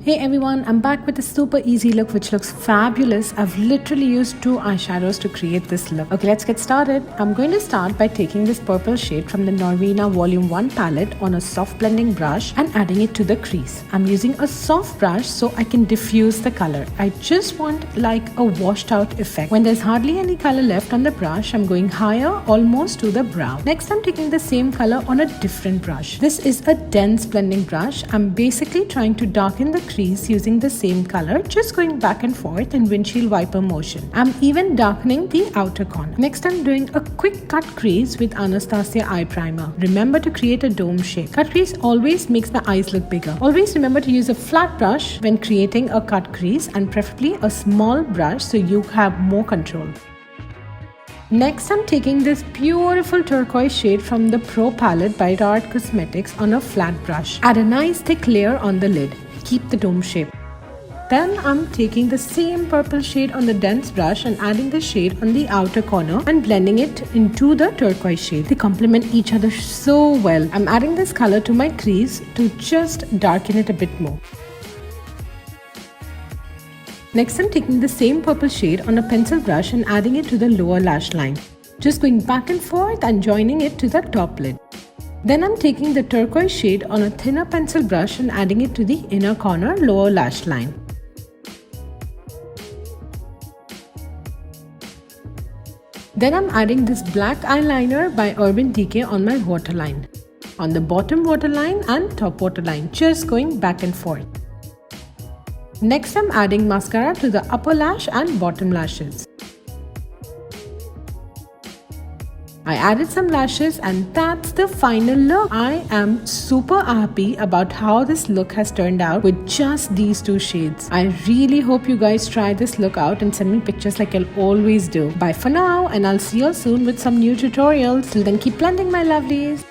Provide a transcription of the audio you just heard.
Hey everyone, I'm back with a super easy look which looks fabulous. I've literally used 2 eyeshadows to create this look. Okay, let's get started. I'm going to start by taking this purple shade from the Norvina Volume 1 palette on a soft blending brush and adding it to the crease. I'm using a soft brush so I can diffuse the color. I just want like a washed out effect. When there's hardly any color left on the brush, I'm going higher almost to the brow. Next, I'm taking the same color on a different brush. This is a dense blending brush. I'm basically trying to darken the crease using the same color, just going back and forth in windshield wiper motion. I'm even darkening the outer corner. Next, I'm doing a quick cut crease with Anastasia eye primer. Remember to create a dome shape. Cut crease always makes my eyes look bigger. Always remember to use a flat brush when creating a cut crease and preferably a small brush so you have more control. Next, I'm taking this beautiful turquoise shade from the Pro palette by Tarte Cosmetics on a flat brush. Add a nice thick layer on the lid. Keep the dome shape. Then I'm taking the same purple shade on the dense brush and adding the shade on the outer corner and blending it into the turquoise shade. They complement each other so well. I'm adding this color to my crease to just darken it a bit more. Next, I'm taking the same purple shade on a pencil brush and adding it to the lower lash line. Just going back and forth and joining it to the top lid. Then I'm taking the turquoise shade on a thinner pencil brush and adding it to the inner corner lower lash line. Then I'm adding this black eyeliner by Decay on my waterline. On the bottom waterline and top waterline, just going back and forth. Next, I'm adding mascara to the upper lash and bottom lashes. I added some lashes and that's the final look. I am super happy about how this look has turned out with just these 2 shades. I really hope you guys try this look out and send me pictures like I'll always do. Bye for now, and I'll see you all soon with some new tutorials. Till then, keep blending, my lovelies.